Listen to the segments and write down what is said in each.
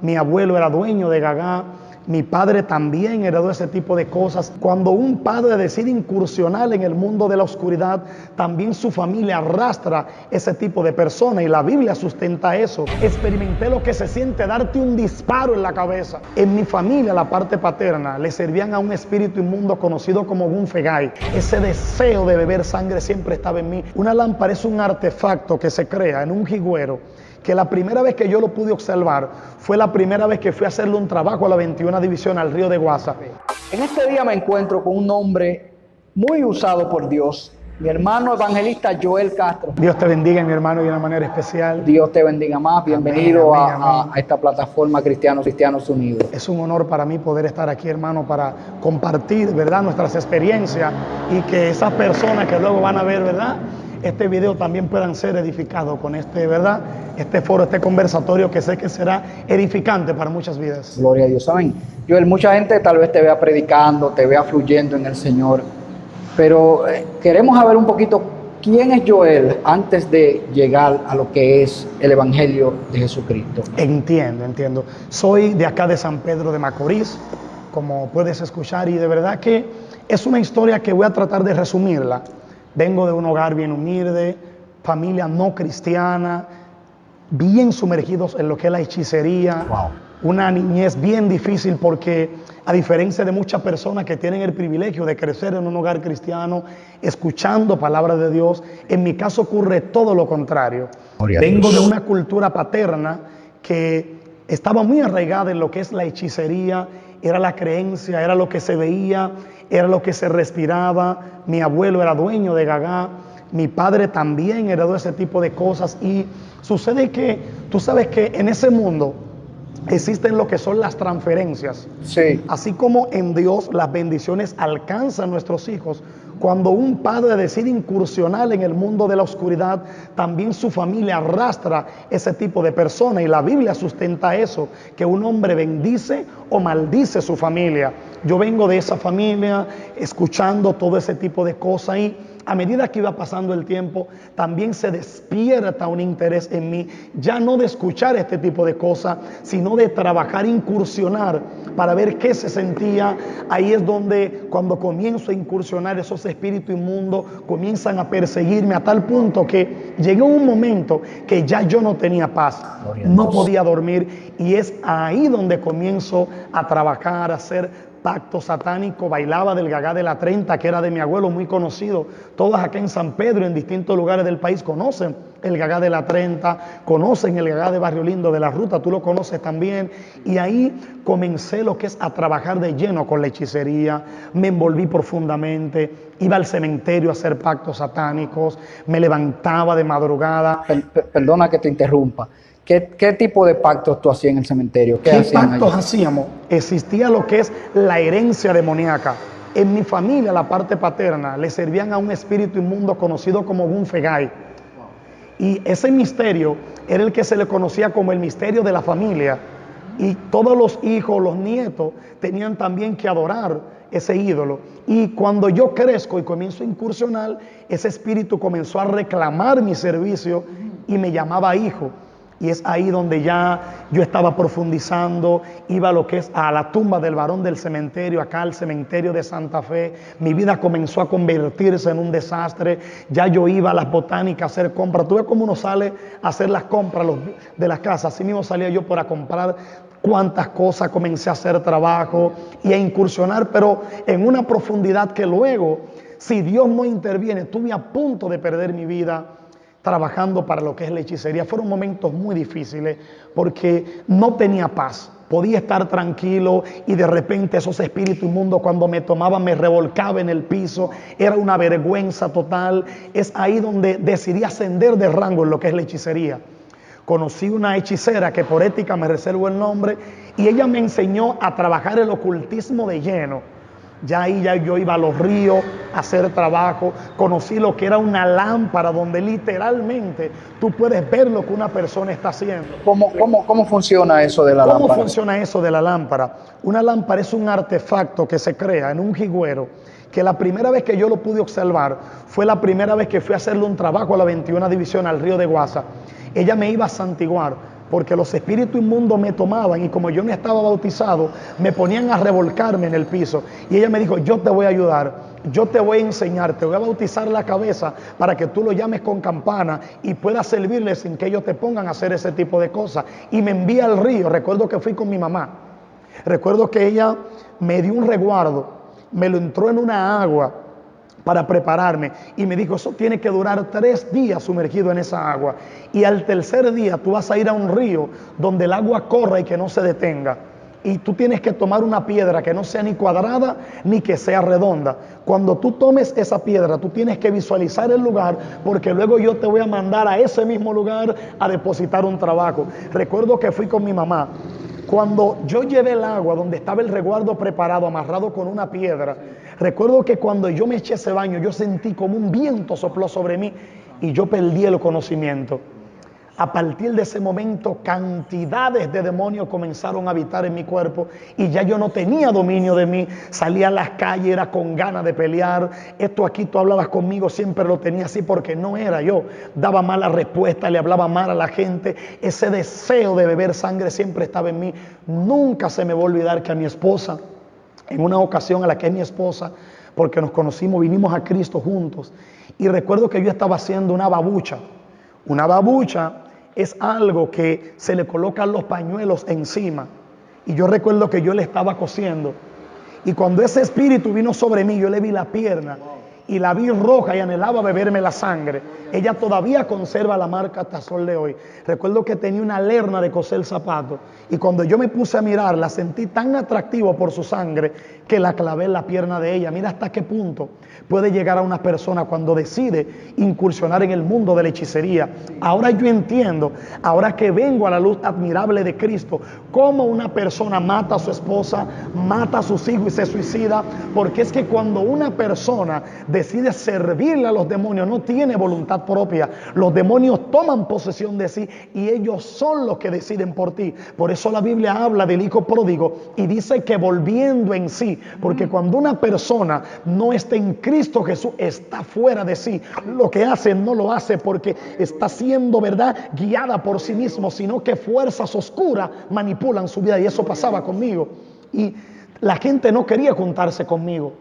Mi abuelo era dueño de Gagá, mi padre también heredó ese tipo de cosas. Cuando un padre decide incursionar en el mundo de la oscuridad, también su familia arrastra ese tipo de persona y la Biblia sustenta eso. Experimenté lo que se siente darte un disparo en la cabeza. En mi familia, la parte paterna, le servían a un espíritu inmundo conocido como Gunfegai. Ese deseo de beber sangre siempre estaba en mí. Una lámpara es un artefacto que se crea en un jigüero, que la primera vez que yo lo pude observar fue la primera vez que fui a hacerle un trabajo a la 21 División, al río de Guasa. En este día me encuentro con un hombre muy usado por Dios, mi hermano evangelista Joel Castro. Dios te bendiga, mi hermano, de una manera especial. Dios te bendiga más. Bienvenido amén, amén. A esta plataforma Cristianos Unidos. Es un honor para mí poder estar aquí, hermano, para compartir, ¿verdad?, nuestras experiencias y que esas personas que luego van a ver, ¿verdad?, este video también puedan ser edificados con este, ¿verdad?, este foro, este conversatorio que sé que será edificante para muchas vidas. Gloria a Dios, amén. Joel, mucha gente tal vez te vea predicando, te vea fluyendo en el Señor, pero queremos saber un poquito quién es Joel antes de llegar a lo que es el Evangelio de Jesucristo. Entiendo. Soy de acá de San Pedro de Macorís, como puedes escuchar, y de verdad que es una historia que voy a tratar de resumirla. Vengo de un hogar bien humilde, familia no cristiana, bien sumergidos en lo que es la hechicería. Wow. Una niñez bien difícil porque, a diferencia de muchas personas que tienen el privilegio de crecer en un hogar cristiano, escuchando palabra de Dios, en mi caso ocurre todo lo contrario. Vengo de una cultura paterna que estaba muy arraigada en lo que es la hechicería, era la creencia, era lo que se veía, era lo que se respiraba. Mi abuelo era dueño de Gagá, mi padre también heredó ese tipo de cosas y sucede que tú sabes que en ese mundo existen lo que son las transferencias. Sí. Así como en Dios las bendiciones alcanzan a nuestros hijos, cuando un padre decide incursionar en el mundo de la oscuridad, también su familia arrastra ese tipo de persona y la Biblia sustenta eso, que un hombre bendice o maldice su familia. Yo vengo de esa familia escuchando todo ese tipo de cosas y a medida que iba pasando el tiempo, también se despierta un interés en mí, ya no de escuchar este tipo de cosas, sino de trabajar, incursionar para ver qué se sentía. Ahí es donde, cuando comienzo a incursionar, esos espíritus inmundos comienzan a perseguirme a tal punto que llegó un momento que ya yo no tenía paz, no podía dormir, y es ahí donde comienzo a trabajar, a hacer pacto satánico. Bailaba del Gagá de la 30, que era de mi abuelo, muy conocido. Todos acá en San Pedro, en distintos lugares del país, conocen el Gagá de la 30, conocen el Gagá de Barrio Lindo de la Ruta, tú lo conoces también. Y ahí comencé lo que es a trabajar de lleno con la hechicería, me envolví profundamente, iba al cementerio a hacer pactos satánicos, me levantaba de madrugada. Perdona que te interrumpa. ¿Qué tipo de pactos tú hacías en el cementerio? ¿Qué pactos hacíamos? Existía lo que es la herencia demoníaca. En mi familia, la parte paterna, le servían a un espíritu inmundo conocido como Gunfegai. Y ese misterio era el que se le conocía como el misterio de la familia. Y todos los hijos, los nietos, tenían también que adorar ese ídolo. Y cuando yo crezco y comienzo a incursionar, ese espíritu comenzó a reclamar mi servicio y me llamaba hijo. Y es ahí donde ya yo estaba profundizando, iba a lo que es a la tumba del varón del cementerio, acá al cementerio de Santa Fe. Mi vida comenzó a convertirse en un desastre. Ya yo iba a las botánicas a hacer compras. Tú ves cómo uno sale a hacer las compras de las casas. Así mismo salía yo para comprar cuántas cosas. Comencé a hacer trabajo y a incursionar, pero en una profundidad que luego, si Dios no interviene, estuve a punto de perder mi vida trabajando para lo que es la hechicería. Fueron momentos muy difíciles porque no tenía paz. Podía estar tranquilo y de repente esos espíritus inmundos, cuando me tomaban, me revolcaba en el piso. Era una vergüenza total. Es ahí donde decidí ascender de rango en lo que es la hechicería. Conocí una hechicera que por ética me reservo el nombre y ella me enseñó a trabajar el ocultismo de lleno. Ya ahí yo iba a los ríos a hacer trabajo, conocí lo que era una lámpara donde literalmente tú puedes ver lo que una persona está haciendo. ¿Cómo funciona eso de la lámpara? ¿Cómo funciona eso de la lámpara? Una lámpara es un artefacto que se crea en un jigüero, que la primera vez que yo lo pude observar fue la primera vez que fui a hacerle un trabajo a la 21 División, al río de Guasa. Ella me iba a santiguar. porque los espíritus inmundos me tomaban y como yo no estaba bautizado, me ponían a revolcarme en el piso. Y ella me dijo, yo te voy a ayudar, yo te voy a enseñar, te voy a bautizar la cabeza para que tú lo llames con campana y puedas servirle sin que ellos te pongan a hacer ese tipo de cosas. Y me envía al río. Recuerdo que fui con mi mamá. Recuerdo que ella me dio un resguardo, me lo entró en una agua para prepararme y me dijo, eso tiene que durar 3 días sumergido en esa agua y al tercer día tú vas a ir a un río donde el agua corra y que no se detenga y tú tienes que tomar una piedra que no sea ni cuadrada ni que sea redonda. Cuando tú tomes esa piedra tú tienes que visualizar el lugar porque luego yo te voy a mandar a ese mismo lugar a depositar un trabajo. Recuerdo que fui con mi mamá. Cuando yo llevé el agua donde estaba el resguardo preparado, amarrado con una piedra, recuerdo que cuando yo me eché ese baño, yo sentí como un viento sopló sobre mí y yo perdí el conocimiento. A partir de ese momento, cantidades de demonios comenzaron a habitar en mi cuerpo y ya yo no tenía dominio de mí. Salía a las calles, era con ganas de pelear. Esto aquí tú hablabas conmigo, siempre lo tenía así porque no era yo. Daba mala respuesta, le hablaba mal a la gente. Ese deseo de beber sangre siempre estaba en mí. Nunca se me va a olvidar que a mi esposa, en una ocasión a la que es mi esposa, porque nos conocimos, vinimos a Cristo juntos. Y recuerdo que yo estaba haciendo una babucha. Una babucha es algo que se le colocan los pañuelos encima. Y yo recuerdo que yo le estaba cosiendo. Y cuando ese espíritu vino sobre mí, yo le vi la pierna y la vi roja y anhelaba beberme la sangre. Ella todavía conserva la marca hasta el sol de hoy. Recuerdo que tenía una lerna de coser zapatos y cuando yo me puse a mirarla sentí tan atractivo por su sangre que la clavé en la pierna de ella. Mira hasta qué punto puede llegar a una persona cuando decide incursionar en el mundo de la hechicería. Ahora yo entiendo, ahora que vengo a la luz admirable de Cristo, cómo una persona mata a su esposa, mata a sus hijos y se suicida, porque es que cuando una persona decide servirle a los demonios, no tiene voluntad propia. Los demonios toman posesión de sí y ellos son los que deciden por ti. Por eso la Biblia habla del hijo pródigo y dice que volviendo en sí, porque cuando una persona no está en Cristo Jesús, está fuera de sí. Lo que hace no lo hace porque está siendo, ¿verdad?, guiada por sí mismo, sino que fuerzas oscuras manipulan su vida. Y eso pasaba conmigo. Y la gente no quería juntarse conmigo.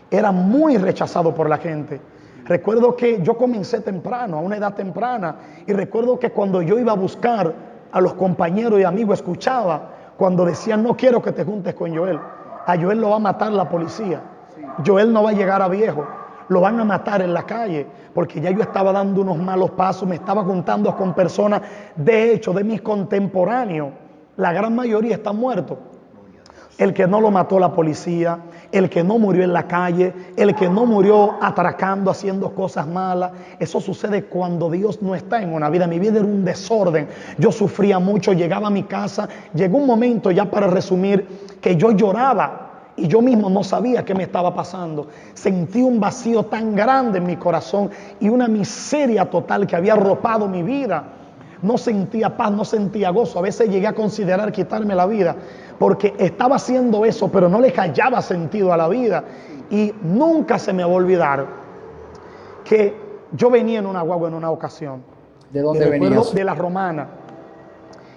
Era muy rechazado por la gente. Recuerdo que yo comencé temprano, a una edad temprana, y recuerdo que cuando yo iba a buscar a los compañeros y amigos, escuchaba cuando decían, no quiero que te juntes con Joel. A Joel lo va a matar la policía. Joel no va a llegar a viejo. Lo van a matar en la calle, porque ya yo estaba dando unos malos pasos, me estaba juntando con personas, de hecho, de mis contemporáneos. La gran mayoría están muertos. El que no lo mató la policía, el que no murió en la calle, el que no murió atracando, haciendo cosas malas. Eso sucede cuando Dios no está en una vida. Mi vida era un desorden. Yo sufría mucho, llegaba a mi casa. Llegó un momento, ya para resumir, que yo lloraba y yo mismo no sabía qué me estaba pasando. Sentí un vacío tan grande en mi corazón y una miseria total que había arropado mi vida. No sentía paz, no sentía gozo. A veces llegué a considerar quitarme la vida porque estaba haciendo eso, pero no le hallaba sentido a la vida. Y nunca se me va a olvidar que yo venía en una guagua en una ocasión. ¿De dónde venías? De la Romana.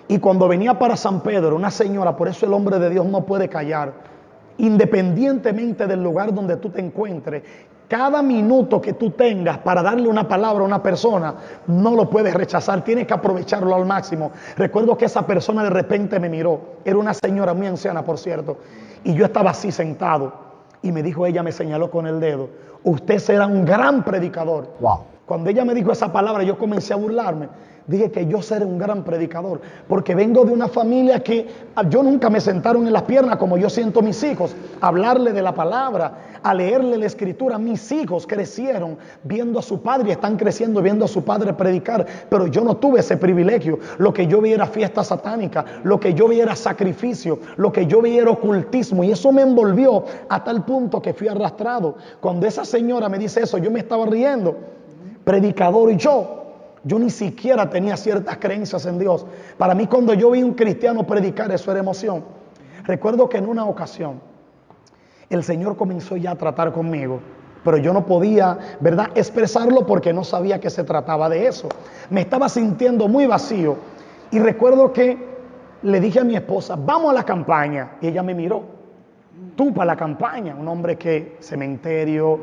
Y cuando venía para San Pedro, una señora, por eso el hombre de Dios no puede callar, independientemente del lugar donde tú te encuentres, cada minuto que tú tengas para darle una palabra a una persona, no lo puedes rechazar, tienes que aprovecharlo al máximo. Recuerdo que esa persona de repente me miró, era una señora muy anciana, por cierto, y yo estaba así sentado, y me dijo, ella me señaló con el dedo, usted será un gran predicador. Wow. Cuando ella me dijo esa palabra, yo comencé a burlarme. Dije que yo seré un gran predicador, porque vengo de una familia que yo nunca me sentaron en las piernas como yo siento mis hijos, a hablarle de la palabra, a leerle la escritura. Mis hijos crecieron viendo a su padre y están creciendo viendo a su padre predicar, pero yo no tuve ese privilegio. Lo que yo vi era fiesta satánica, lo que yo vi era sacrificio, lo que yo vi era ocultismo, y eso me envolvió a tal punto que fui arrastrado. Cuando esa señora me dice eso, yo me estaba riendo. Predicador, y yo ni siquiera tenía ciertas creencias en Dios. Para mí, cuando yo vi a un cristiano predicar, eso era emoción. Recuerdo que en una ocasión el Señor comenzó ya a tratar conmigo, pero yo no podía, ¿verdad?, expresarlo porque no sabía que se trataba de eso. Me estaba sintiendo muy vacío Y recuerdo que le dije a mi esposa, vamos a la campaña. Y ella me miró. Tú para la campaña, un hombre que cementerio,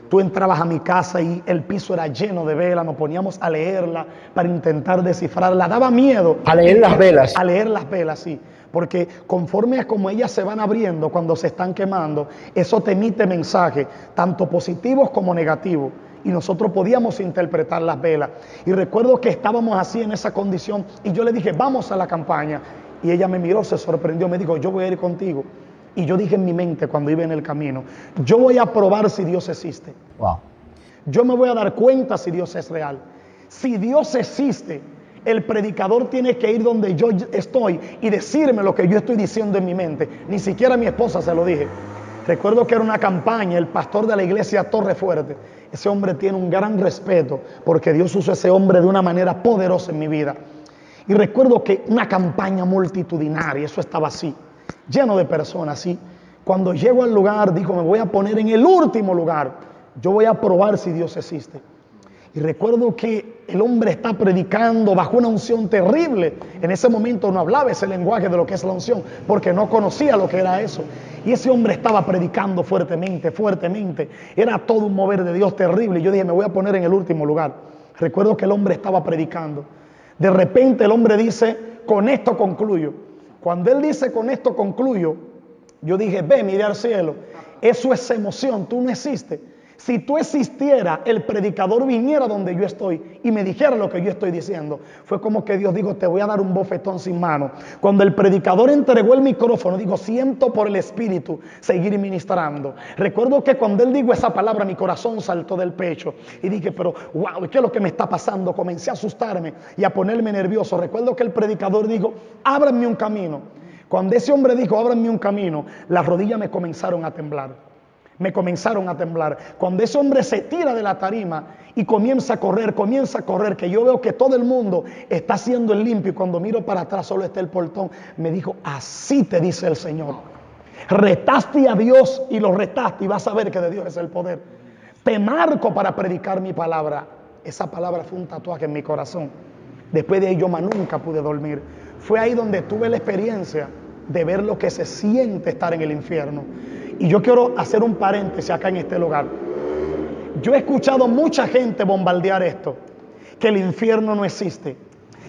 tú entrabas a mi casa y el piso era lleno de velas, nos poníamos a leerla para intentar descifrarla, daba miedo. A leer las velas. A leer las velas, sí, porque conforme a como ellas se van abriendo cuando se están quemando, eso te emite mensajes, tanto positivos como negativos. Y nosotros podíamos interpretar las velas. Y recuerdo que estábamos así en esa condición y yo le dije, vamos a la campaña. Y ella me miró, se sorprendió, me dijo, yo voy a ir contigo. Y yo dije en mi mente cuando iba en el camino, yo voy a probar si Dios existe. Wow. Yo me voy a dar cuenta si Dios es real. Si Dios existe, el predicador tiene que ir donde yo estoy y decirme lo que yo estoy diciendo en mi mente. Ni siquiera a mi esposa se lo dije. Recuerdo que era una campaña, el pastor de la iglesia Torre Fuerte. Ese hombre tiene un gran respeto porque Dios usó a ese hombre de una manera poderosa en mi vida. Y recuerdo que una campaña multitudinaria, eso estaba así, lleno de personas, ¿sí? Cuando llego al lugar, dijo, me voy a poner en el último lugar. Yo voy a probar si Dios existe. Y recuerdo que el hombre está predicando bajo una unción terrible. En ese momento no hablaba ese lenguaje de lo que es la unción, porque no conocía lo que era eso. Y ese hombre estaba predicando fuertemente, fuertemente. Era todo un mover de Dios terrible. Y yo dije, me voy a poner en el último lugar. Recuerdo que el hombre estaba predicando. De repente el hombre dice, con esto concluyo. Cuando él dice, con esto concluyo, yo dije, ve, mire al cielo. Eso es emoción, tú no existes. Si tú existieras, el predicador viniera donde yo estoy y me dijera lo que yo estoy diciendo. Fue como que Dios dijo, te voy a dar un bofetón sin mano. Cuando el predicador entregó el micrófono, dijo, siento por el Espíritu seguir ministrando. Recuerdo que cuando él dijo esa palabra, mi corazón saltó del pecho. Y dije, pero wow, ¿qué es lo que me está pasando? Comencé a asustarme y a ponerme nervioso. Recuerdo que el predicador dijo, ábranme un camino. Cuando ese hombre dijo, ábranme un camino, las rodillas me comenzaron a temblar. Me comenzaron a temblar. Cuando ese hombre se tira de la tarima y comienza a correr, que yo veo que todo el mundo está haciendo el limpio y cuando miro para atrás solo está el portón, me dijo, así te dice el Señor. Retaste a Dios y lo retaste y vas a ver que de Dios es el poder. Te marco para predicar mi palabra. Esa palabra fue un tatuaje en mi corazón. Después de ahí yo más nunca pude dormir. Fue ahí donde tuve la experiencia de ver lo que se siente estar en el infierno. Y yo quiero hacer un paréntesis acá en este lugar. Yo he escuchado mucha gente bombardear esto, que el infierno no existe,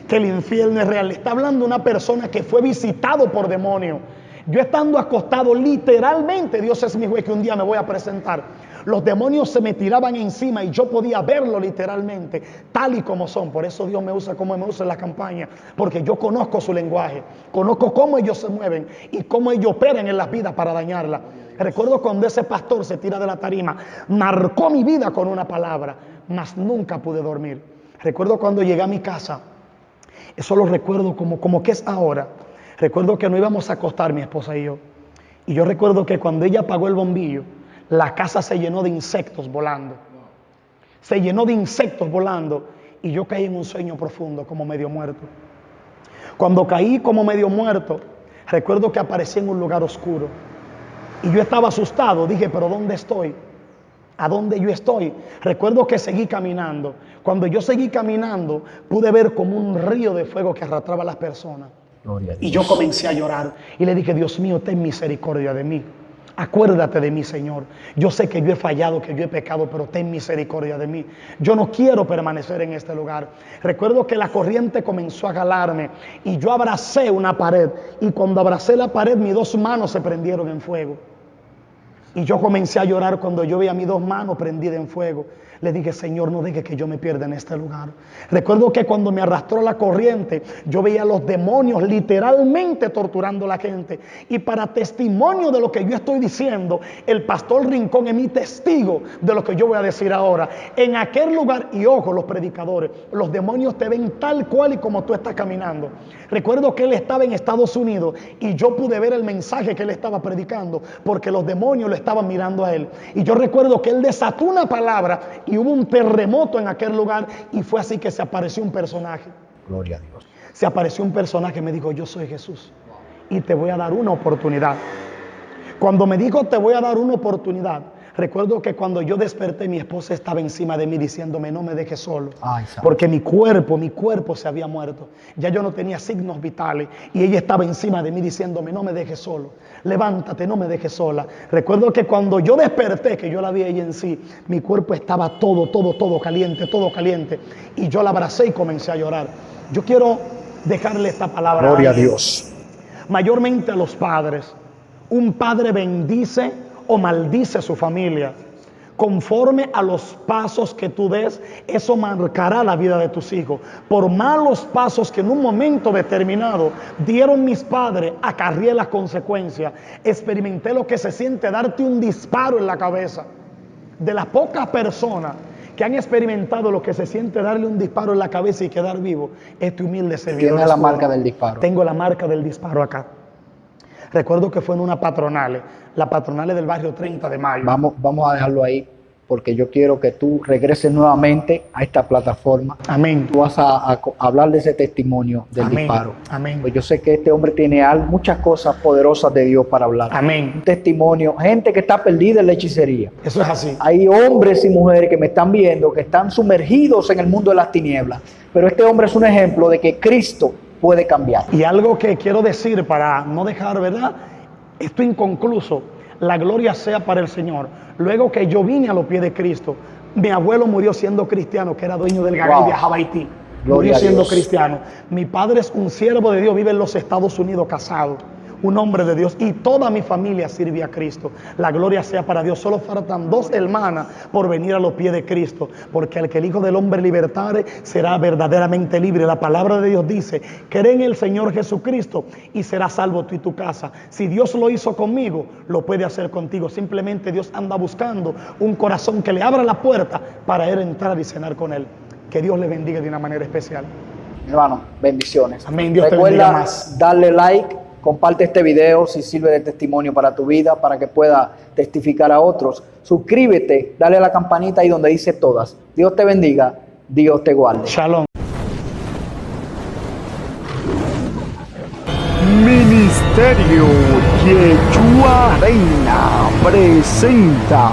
que el infierno es real. Está hablando una persona que fue visitado por demonios. Yo estando acostado, literalmente, Dios es mi juez que un día me voy a presentar. Los demonios se me tiraban encima y yo podía verlo literalmente, tal y como son. Por eso Dios me usa como me usa en la campaña, porque yo conozco su lenguaje, conozco cómo ellos se mueven y cómo ellos operan en las vidas para dañarla. Recuerdo cuando ese pastor se tira de la tarima, marcó mi vida con una palabra, mas nunca pude dormir. Recuerdo cuando llegué a mi casa, eso lo recuerdo como que es ahora. Recuerdo que no íbamos a acostar mi esposa y yo. Y yo recuerdo que cuando ella apagó el bombillo, la casa se llenó de insectos volando. Se llenó de insectos volando y yo caí en un sueño profundo como medio muerto. Cuando caí como medio muerto, recuerdo que aparecí en un lugar oscuro. Y yo estaba asustado, dije, pero ¿dónde estoy? ¿A dónde yo estoy? Recuerdo que seguí caminando. Cuando yo seguí caminando, pude ver como un río de fuego que arrastraba a las personas. Y yo comencé a llorar y le dije, Dios mío, ten misericordia de mí. Acuérdate de mí, Señor. Yo sé que yo he fallado, que yo he pecado, pero ten misericordia de mí. Yo no quiero permanecer en este lugar. Recuerdo que la corriente comenzó a jalarme y yo abracé una pared. Y cuando abracé la pared, mis dos manos se prendieron en fuego. Y yo comencé a llorar cuando yo veía mis dos manos prendidas en fuego. Le dije, Señor, no deje que yo me pierda en este lugar. Recuerdo que cuando me arrastró la corriente, yo veía a los demonios literalmente torturando a la gente. Y para testimonio de lo que yo estoy diciendo, el pastor Rincón es mi testigo de lo que yo voy a decir ahora. En aquel lugar, y ojo, los predicadores, los demonios te ven tal cual y como tú estás caminando. Recuerdo que él estaba en Estados Unidos y yo pude ver el mensaje que él estaba predicando porque los demonios lo estaban mirando a él. Y yo recuerdo que él desató una palabra y hubo un terremoto en aquel lugar y fue así que se apareció un personaje. Gloria a Dios. Se apareció un personaje y me dijo, yo soy Jesús y te voy a dar una oportunidad. Cuando me dijo te voy a dar una oportunidad, Recuerdo que cuando yo desperté, mi esposa estaba encima de mí diciéndome, no me dejes solo. Ay, santo. Porque mi cuerpo se había muerto. Ya yo no tenía signos vitales. Y ella estaba encima de mí diciéndome, no me dejes solo. Levántate, no me dejes sola. Recuerdo que cuando yo desperté, que yo la vi a ella en sí, mi cuerpo estaba todo caliente. Y yo la abracé y comencé a llorar. Yo quiero dejarle esta palabra. Gloria a Dios. Mayormente a los padres. Un padre bendice o maldice su familia. Conforme a los pasos que tú des, eso marcará la vida de tus hijos. Por malos pasos que en un momento determinado dieron mis padres, acarrié las consecuencias. Experimenté lo que se siente darte un disparo en la cabeza. De las pocas personas que han experimentado lo que se siente darle un disparo en la cabeza y quedar vivo, este humilde servidor. Tiene la marca del disparo. Tengo la marca del disparo acá. Recuerdo que fue en una patronal, la patronal del barrio 30 de Mayo. Vamos a dejarlo ahí, porque yo quiero que tú regreses nuevamente a esta plataforma. Amén. Tú vas a hablar de ese testimonio del Amén. disparo. Amén. Pues yo sé que este hombre tiene muchas cosas poderosas de Dios para hablar. Amén. Un testimonio, gente que está perdida en la hechicería. Eso es así. Hay hombres y mujeres que me están viendo, que están sumergidos en el mundo de las tinieblas. Pero este hombre es un ejemplo de que Cristo puede cambiar. Y algo que quiero decir para no dejar, ¿verdad?, esto inconcluso. La gloria sea para el Señor. Luego que yo vine a los pies de Cristo, mi abuelo murió siendo cristiano, que era dueño del Gagá y viajaba a Haití. Gloria Murió a siendo Dios. cristiano. Mi padre es un siervo de Dios, vive en los Estados Unidos casado. Un hombre de Dios, y toda mi familia sirve a Cristo. La gloria sea para Dios. Solo faltan 2 hermanas por venir a los pies de Cristo, porque al que el Hijo del Hombre libertare será verdaderamente libre. La palabra de Dios dice: cree en el Señor Jesucristo y serás salvo tú y tu casa. Si Dios lo hizo conmigo, lo puede hacer contigo. Simplemente Dios anda buscando un corazón que le abra la puerta para él entrar y cenar con él. Que Dios le bendiga de una manera especial. Hermano, bendiciones. Amén. Dios te bendiga Recuerda más. darle like, comparte este video si sirve de testimonio para tu vida, para que pueda testificar a otros. Suscríbete, dale a la campanita ahí donde dice todas. Dios te bendiga, Dios te guarde. Shalom. Ministerio Yeshua Reina presenta